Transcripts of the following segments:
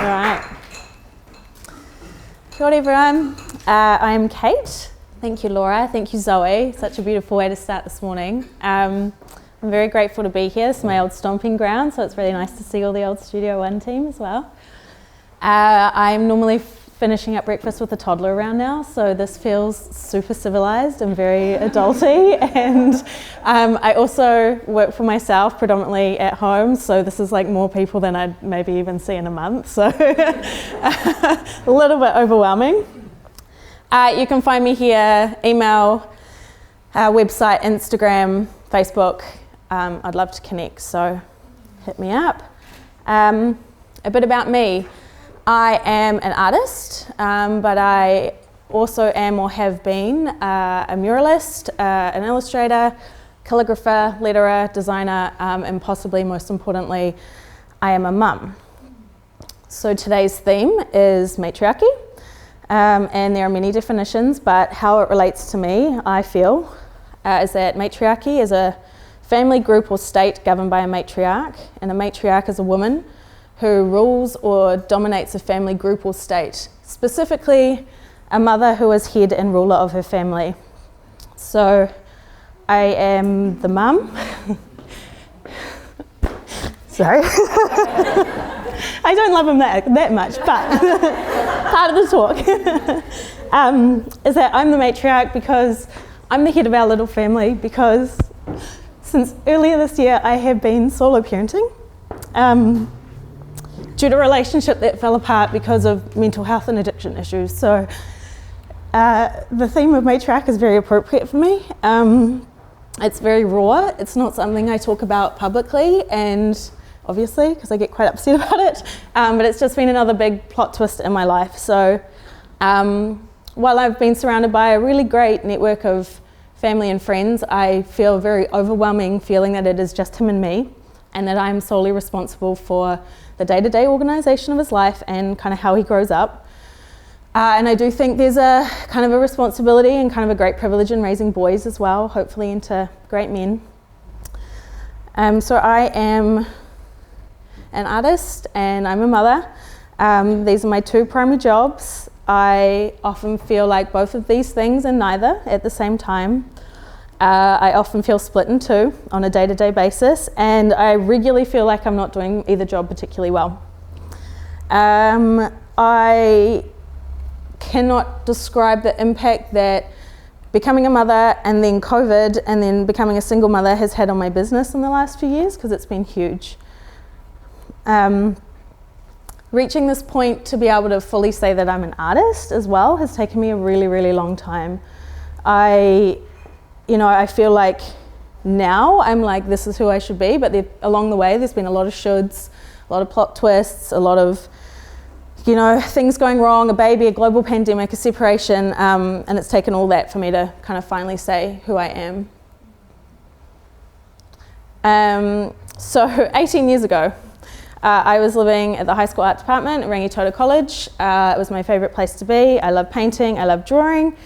All right. Kia ora everyone. I'm Kate. Thank you, Laura. Thank you, Zoe. Such a beautiful way to start this morning. I'm very grateful to be here. It's my old stomping ground, so it's really nice to see all the old Studio One team as well. I'm normally finishing up breakfast with a toddler around now, so this feels super civilized and very adulty. And I also work for myself predominantly at home, so this is like more people than I'd maybe even see in a month, so a little bit overwhelming. You can find me here, email, website, Instagram, Facebook. I'd love to connect, so hit me up. A bit about me. I am an artist, but I also am or have been a muralist, an illustrator, calligrapher, letterer, designer, and possibly most importantly, I am a mum. So today's theme is matriarchy, and there are many definitions, but how it relates to me, I feel, is that matriarchy is a family group or state governed by a matriarch, and a matriarch is a woman who rules or dominates a family group or state, specifically a mother who is head and ruler of her family. So I am the mum. Sorry. I don't love him that much, but part of the talk is that I'm the matriarch because I'm the head of our little family, because since earlier this year I have been solo parenting. Due to a relationship that fell apart because of mental health and addiction issues. So the theme of matriarch is very appropriate for me. It's very raw. It's not something I talk about publicly, and obviously, because I get quite upset about it, but it's just been another big plot twist in my life. So while I've been surrounded by a really great network of family and friends, I feel a very overwhelming feeling that it is just him and me, and that I'm solely responsible for the day-to-day organisation of his life and kind of how he grows up. And I do think there's a kind of a responsibility and kind of a great privilege in raising boys as well, hopefully into great men. So I am an artist and I'm a mother. These are my two primary jobs. I often feel like both of these things and neither at the same time. I often feel split in two on a day-to-day basis, and I regularly feel like I'm not doing either job particularly well. I cannot describe the impact that becoming a mother and then COVID and then becoming a single mother has had on my business in the last few years, because it's been huge. Reaching this point to be able to fully say that I'm an artist as well has taken me a really, really long time. I feel like now I'm like, this is who I should be, but along the way there's been a lot of shoulds, a lot of plot twists, a lot of, things going wrong, a baby, a global pandemic, a separation, and it's taken all that for me to kind of finally say who I am. So 18 years ago, I was living at the high school art department at Rangitoto College. It was my favourite place to be. I love painting, I love drawing.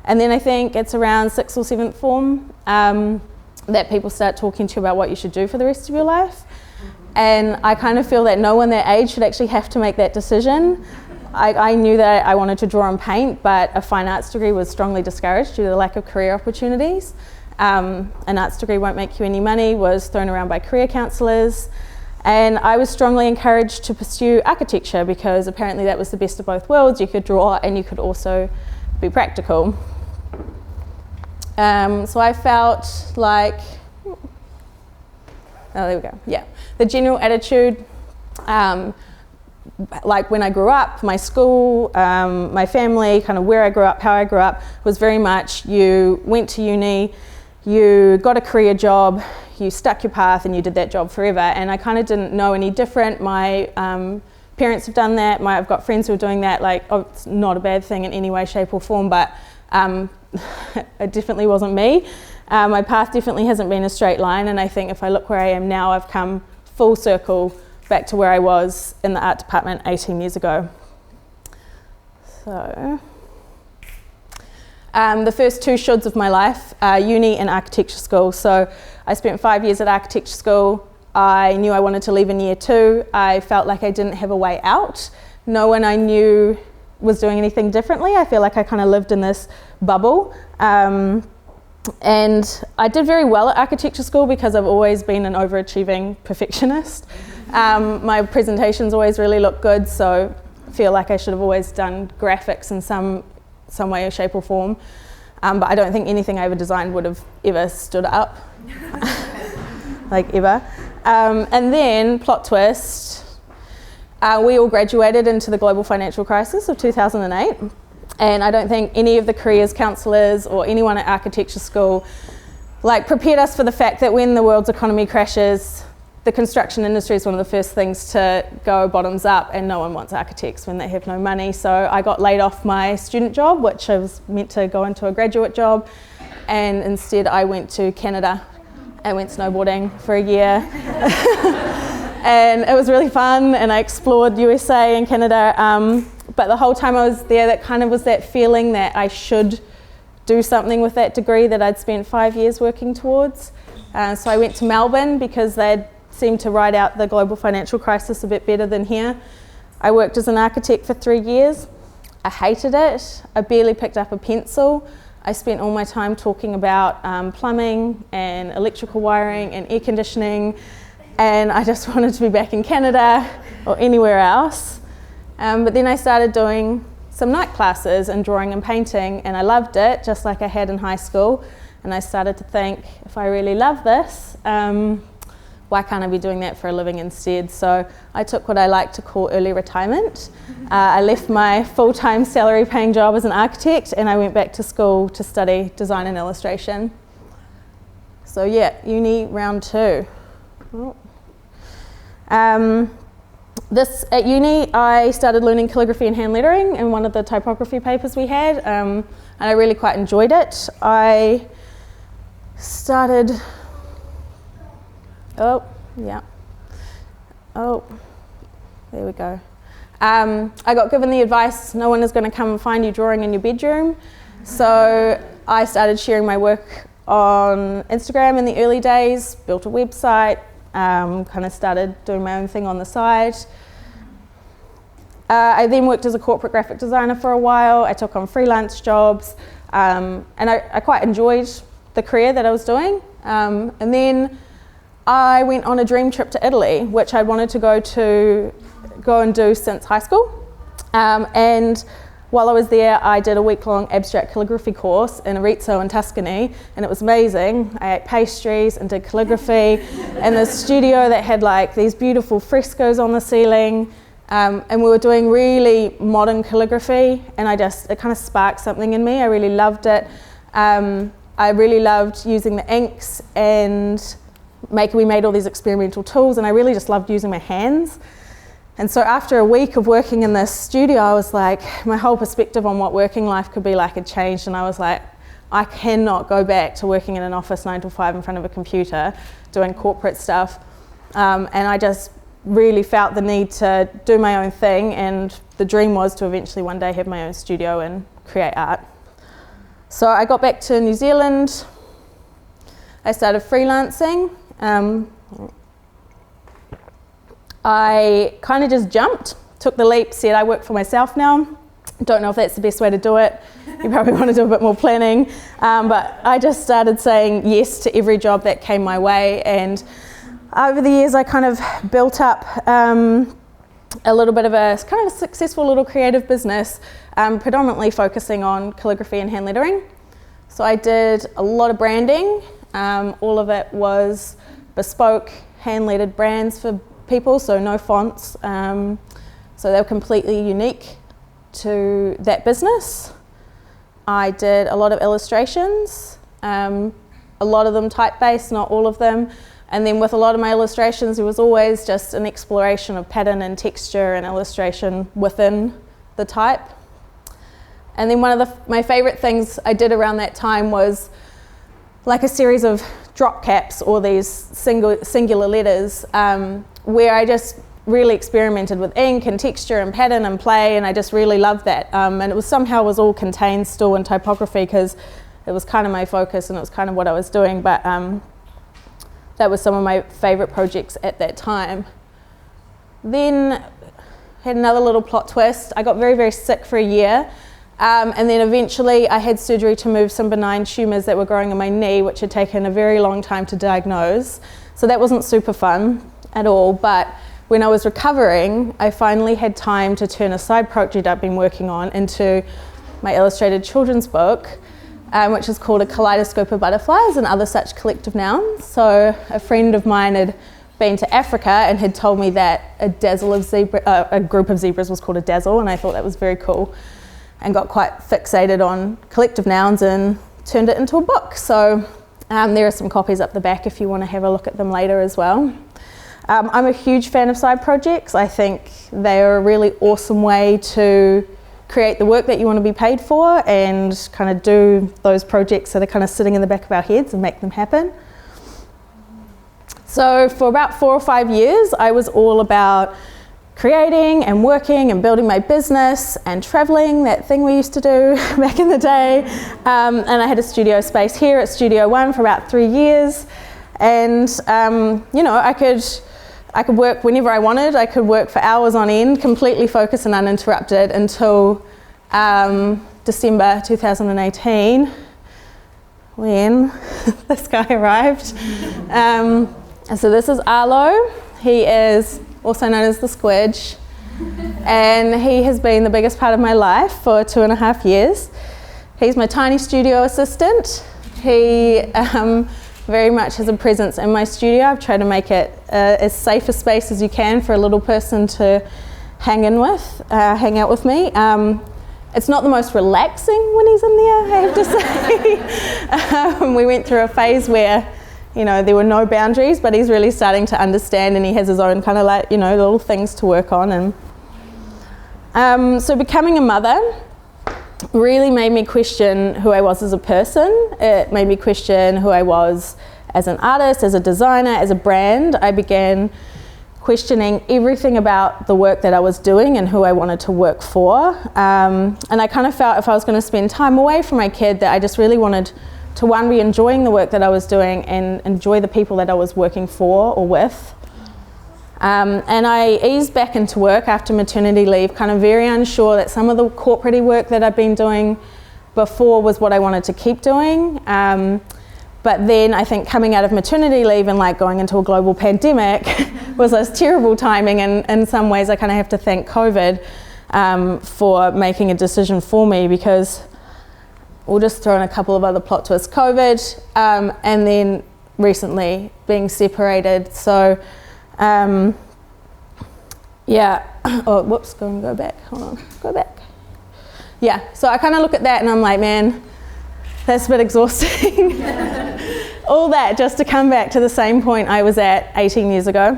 And then I think it's around 6th or 7th form that people start talking to you about what you should do for the rest of your life. And I kind of feel that no one that age should actually have to make that decision. I knew that I wanted to draw and paint, but a fine arts degree was strongly discouraged due to the lack of career opportunities. An arts degree won't make you any money was thrown around by career counsellors. And I was strongly encouraged to pursue architecture because apparently that was the best of both worlds. You could draw and you could also be practical. So I felt like, there we go, yeah. The general attitude, like when I grew up, my school, my family, kind of where I grew up, how I grew up, was very much you went to uni, you got a career job, you stuck your path and you did that job forever. And I kind of didn't know any different. My parents have done that. I've got friends who are doing that. It's not a bad thing in any way, shape or form, but it definitely wasn't me. My path definitely hasn't been a straight line, and I think if I look where I am now, I've come full circle back to where I was in the art department 18 years ago. So, the first two shoulds of my life are uni and architecture school. So I spent 5 years at architecture school, I knew I wanted to leave in year 2. I felt like I didn't have a way out. No one I knew was doing anything differently. I feel like I kind of lived in this bubble. And I did very well at architecture school because I've always been an overachieving perfectionist. My presentations always really look good, so I feel like I should have always done graphics in some way or shape or form. But I don't think anything I ever designed would have ever stood up, like ever. And then, plot twist, we all graduated into the global financial crisis of 2008. And I don't think any of the careers counsellors or anyone at architecture school prepared us for the fact that when the world's economy crashes, the construction industry is one of the first things to go bottoms up, and no one wants architects when they have no money. So I got laid off my student job, which I was meant to go into a graduate job, and instead I went to Canada and went snowboarding for a year. And it was really fun, and I explored USA and Canada. But the whole time I was there, that kind of was that feeling that I should do something with that degree that I'd spent 5 years working towards. So I went to Melbourne because they'd seemed to ride out the global financial crisis a bit better than here. I worked as an architect for 3 years. I hated it. I barely picked up a pencil. I spent all my time talking about plumbing and electrical wiring and air conditioning, and I just wanted to be back in Canada or anywhere else. But then I started doing some night classes in drawing and painting, and I loved it, just like I had in high school. And I started to think, if I really love this, why can't I be doing that for a living instead? So I took what I like to call early retirement. I left my full-time salary-paying job as an architect, and I went back to school to study design and illustration. So yeah, uni round 2. Oh. At uni, I started learning calligraphy and hand lettering in one of the typography papers we had, and I really quite enjoyed it. I started, there we go. I got given the advice, no one is going to come and find you drawing in your bedroom. So I started sharing my work on Instagram in the early days, built a website, kind of started doing my own thing on the side. I then worked as a corporate graphic designer for a while. I took on freelance jobs, and I quite enjoyed the career that I was doing. And then I went on a dream trip to Italy, which I wanted to go and do since high school. And while I was there, I did a week-long abstract calligraphy course in Arezzo in Tuscany, and it was amazing. I ate pastries and did calligraphy in this studio that had these beautiful frescoes on the ceiling. And we were doing really modern calligraphy, and it kind of sparked something in me. I really loved it. I really loved using the inks, and we made all these experimental tools, and I really just loved using my hands. And so after a week of working in this studio, I was like, my whole perspective on what working life could be like had changed, and I was like, I cannot go back to working in an office 9 to 5 in front of a computer doing corporate stuff. And I just really felt the need to do my own thing, and the dream was to eventually one day have my own studio and create art. So I got back to New Zealand. I started freelancing. I kind of just jumped, took the leap, said I work for myself now. Don't know if that's the best way to do it. You probably want to do a bit more planning. But I just started saying yes to every job that came my way, and over the years I kind of built up a little bit of a kind of a successful little creative business, predominantly focusing on calligraphy and hand lettering. So I did a lot of branding. All of it was bespoke hand-lettered brands for people, so no fonts. So they were completely unique to that business. I did a lot of illustrations, a lot of them type-based, not all of them. And then with a lot of my illustrations, there was always just an exploration of pattern and texture and illustration within the type. And then one of my favorite things I did around that time was like a series of drop caps, or these singular letters, where I just really experimented with ink and texture and pattern and play, and I just really loved that. And it was all contained still in typography because it was kind of my focus and it was kind of what I was doing. But that was some of my favourite projects at that time. Then had another little plot twist. I got very, very sick for a year. And then eventually I had surgery to move some benign tumours that were growing in my knee, which had taken a very long time to diagnose. So that wasn't super fun at all. But when I was recovering, I finally had time to turn a side project I've been working on into my illustrated children's book, which is called A Kaleidoscope of Butterflies and Other Such Collective Nouns. So a friend of mine had been to Africa and had told me that a group of zebras was called a dazzle, and I thought that was very cool, and got quite fixated on collective nouns and turned it into a book. So there are some copies up the back if you want to have a look at them later as well. I'm a huge fan of side projects. I think they are a really awesome way to create the work that you want to be paid for and kind of do those projects that are kind of sitting in the back of our heads and make them happen. So for about 4 or 5 years, I was all about creating and working and building my business and traveling, that thing we used to do back in the day. And I had a studio space here at Studio One for about 3 years. And, I could work whenever I wanted. I could work for hours on end, completely focused and uninterrupted until December 2018, when this guy arrived. So this is Arlo. He is also known as the Squidge, and he has been the biggest part of my life for 2.5 years. He's my tiny studio assistant. He very much has a presence in my studio. I've tried to make it as safe a space as you can for a little person to hang out with me. It's not the most relaxing when he's in there, I have to say. We went through a phase where there were no boundaries, but he's really starting to understand, and he has his own kind of little things to work on. And so becoming a mother really made me question who I was as a person. It made me question who I was as an artist, as a designer, as a brand. I began questioning everything about the work that I was doing and who I wanted to work for. And I kind of felt if I was going to spend time away from my kid, that I just really wanted to, one, be enjoying the work that I was doing and enjoy the people that I was working for or with. And I eased back into work after maternity leave, kind of very unsure that some of the corporate work that I'd been doing before was what I wanted to keep doing. But then I think coming out of maternity leave and going into a global pandemic was this terrible timing, and in some ways I kind of have to thank COVID for making a decision for me, because we'll just throw in a couple of other plot twists. COVID, and then recently being separated. So, oh, whoops, go back, hold on, go back. Yeah, so I kind of look at that and I'm like, man, that's a bit exhausting. All that just to come back to the same point I was at 18 years ago.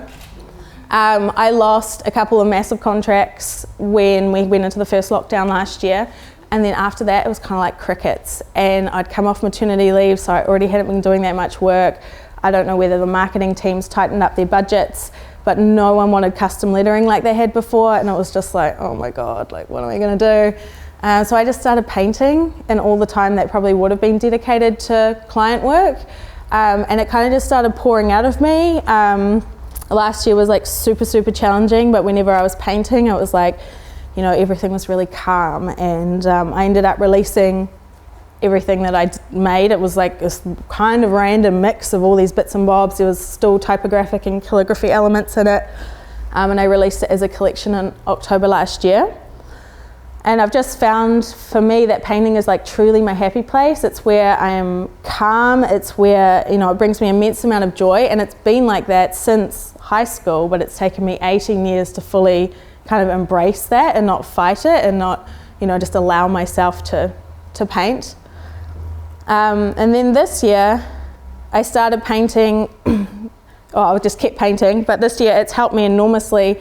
I lost a couple of massive contracts when we went into the first lockdown last year. And then after that, it was kind of like crickets. And I'd come off maternity leave, so I already hadn't been doing that much work. I don't know whether the marketing teams tightened up their budgets, but no one wanted custom lettering like they had before. And it was just like, oh my God, what am I going to do? So I just started painting, and all the time that probably would have been dedicated to client work. And it kind of just started pouring out of me. Last year was super, super challenging, but whenever I was painting, it was everything was really calm, and I ended up releasing everything that I'd made. It was this kind of random mix of all these bits and bobs. There was still typographic and calligraphy elements in it, and I released it as a collection in October last year. And I've just found, for me, that painting is truly my happy place. It's where I am calm. It's where, it brings me an immense amount of joy, and it's been like that since high school, but it's taken me 18 years to fully kind of embrace that and not fight it, and not, just allow myself to paint. And then this year, I started painting, I just kept painting, but this year it's helped me enormously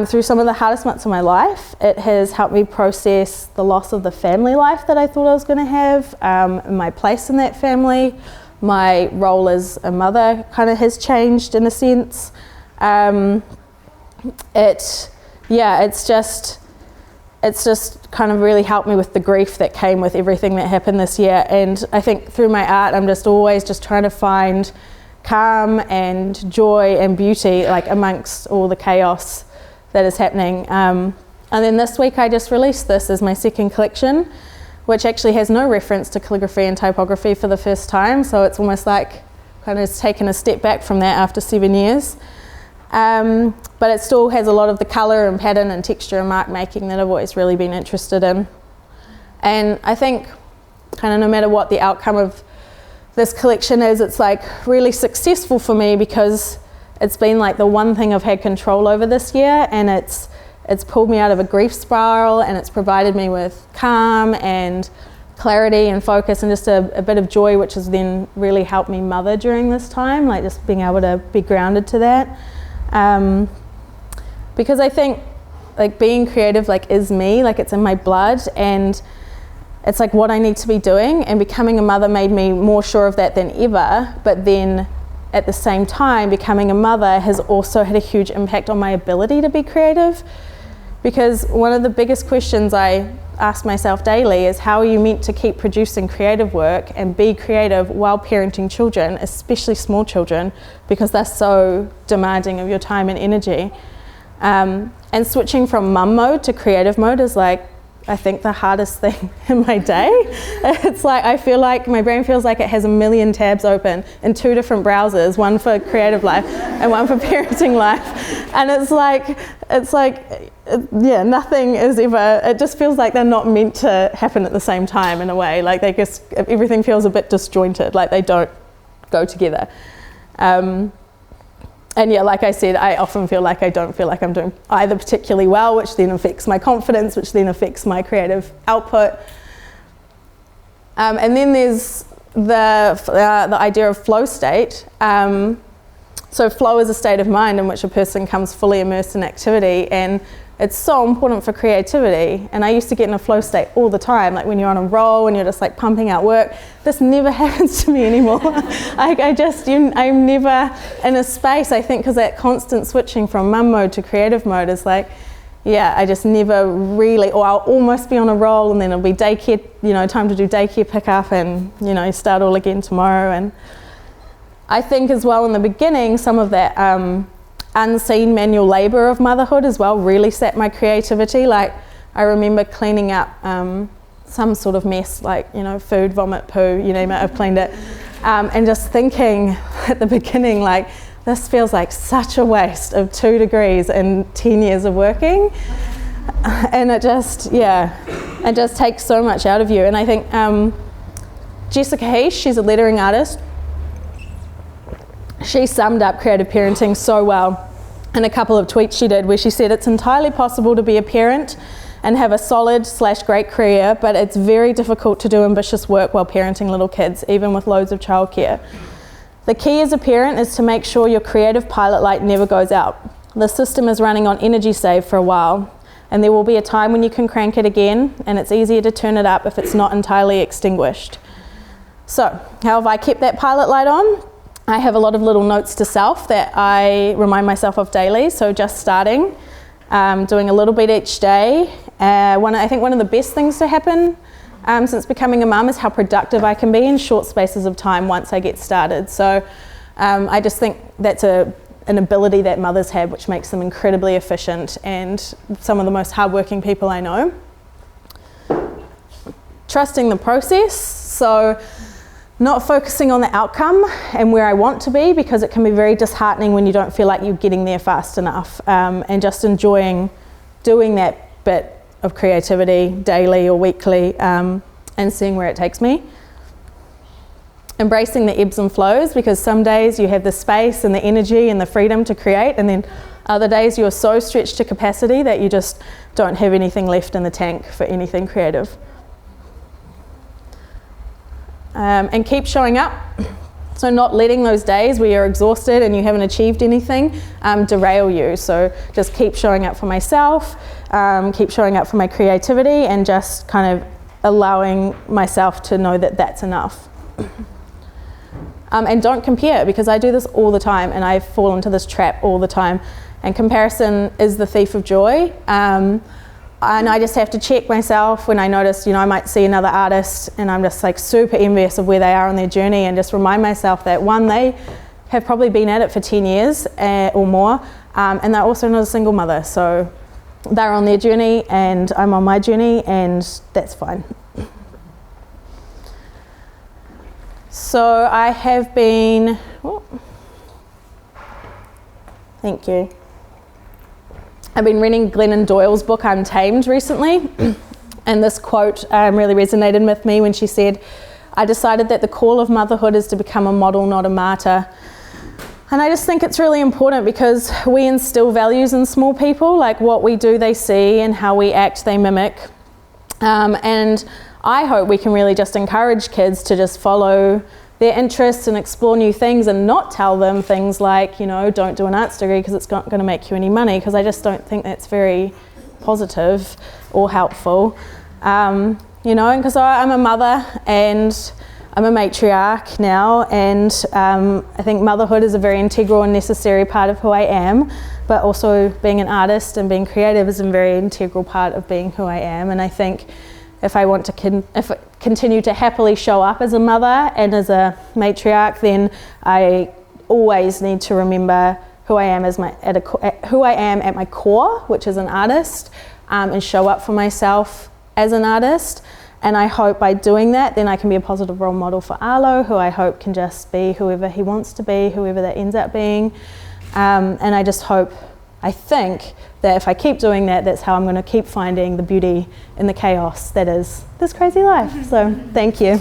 through some of the hardest months of my life. It has helped me process the loss of the family life that I thought I was going to have, my place in that family. My role as a mother kind of has changed in a sense. It's just kind of really helped me with the grief that came with everything that happened this year. And I think through my art, I'm just always just trying to find calm and joy and beauty, like amongst all the chaos that is happening. And then this week I just released this as my second collection, which actually has no reference to calligraphy and typography for the first time, so it's almost like kind of taken a step back from that after 7 years. But it still has a lot of the colour and pattern and texture and mark making that I've always really been interested in. And I think kind of no matter what the outcome of this collection is, it's like really successful for me because it's been like the one thing I've had control over this year, and it's pulled me out of a grief spiral, and it's provided me with calm and clarity and focus and just a bit of joy, which has then really helped me mother during this time, like just being able to be grounded to that. Because I think like being creative like is me, like it's in my blood, and it's like what I need to be doing, and becoming a mother made me more sure of that than ever. But then at the same time, becoming a mother has also had a huge impact on my ability to be creative, because one of the biggest questions I ask myself daily is, how are you meant to keep producing creative work and be creative while parenting children, especially small children, because they're so demanding of your time and energy. And switching from mum mode to creative mode is like, I think the hardest thing in my day. It's like, I feel like my brain feels like it has a million tabs open in 2 different browsers, one for creative life and one for parenting life. And it's like, yeah, nothing is ever, it just feels like they're not meant to happen at the same time in a way. Like they just, everything feels a bit disjointed, like they don't go together. And yeah, like I said, I often feel like I don't feel like I'm doing either particularly well, which then affects my confidence, which then affects my creative output. And then there's the idea of flow state. So flow is a state of mind in which a person comes fully immersed in activity, and it's so important for creativity. And I used to get in a flow state all the time, like when you're on a roll and you're just like pumping out work. This never happens to me anymore. I'm never in a space, I think, because that constant switching from mum mode to creative mode is like, yeah, I just never really, or I'll almost be on a roll and then it'll be daycare, time to do daycare pickup and, start all again tomorrow. And I think as well in the beginning, some of that unseen manual labor of motherhood as well really set my creativity. Like I remember cleaning up some sort of mess, like food, vomit, poo, you name it, I've cleaned it, and just thinking at the beginning, like, this feels like such a waste of 2 degrees and 10 years of working. And it just takes so much out of you. And I think Jessica Heish, she's a lettering artist, she summed up creative parenting so well in a couple of tweets she did, where she said it's entirely possible to be a parent and have a solid/great career, but it's very difficult to do ambitious work while parenting little kids, even with loads of childcare. The key as a parent is to make sure your creative pilot light never goes out. The system is running on energy save for a while, and there will be a time when you can crank it again, and it's easier to turn it up if it's not entirely extinguished. So, how have I kept that pilot light on? I have a lot of little notes to self that I remind myself of daily, so just starting, doing a little bit each day. I think one of the best things to happen since becoming a mum is how productive I can be in short spaces of time once I get started. So I just think that's an ability that mothers have, which makes them incredibly efficient and some of the most hardworking people I know. Trusting the process, so not focusing on the outcome and where I want to be, because it can be very disheartening when you don't feel like you're getting there fast enough, and just enjoying doing that bit of creativity daily or weekly, and seeing where it takes me. Embracing the ebbs and flows, because some days you have the space and the energy and the freedom to create, and then other days you're so stretched to capacity that you just don't have anything left in the tank for anything creative. And keep showing up. So not letting those days where you're exhausted and you haven't achieved anything derail you. So just keep showing up for myself, keep showing up for my creativity, and just kind of allowing myself to know that that's enough. And don't compare, because I do this all the time and I fall into this trap all the time. And comparison is the thief of joy. And I just have to check myself when I notice, I might see another artist and I'm just like super envious of where they are on their journey, and just remind myself that one, they have probably been at it for 10 years or more, and they're also not a single mother, so they're on their journey and I'm on my journey, and that's fine. So I have been, thank you. I've been reading Glennon Doyle's book Untamed recently, and this quote really resonated with me when she said, "I decided that the call of motherhood is to become a model, not a martyr." And I just think it's really important because we instill values in small people, like what we do they see and how we act they mimic. And I hope we can really just encourage kids to just follow their interests and explore new things, and not tell them things like, you know, don't do an arts degree because it's not going to make you any money, because I just don't think that's very positive or helpful. You know, because I'm a mother and I'm a matriarch now, and I think motherhood is a very integral and necessary part of who I am, but also being an artist and being creative is a very integral part of being who I am. And I think if I want to continue to happily show up as a mother and as a matriarch, then I always need to remember who I am at my core, which is an artist, and show up for myself as an artist. And I hope by doing that, then I can be a positive role model for Arlo, who I hope can just be whoever he wants to be, whoever that ends up being. And I think that if I keep doing that, that's how I'm going to keep finding the beauty in the chaos that is this crazy life. So thank you.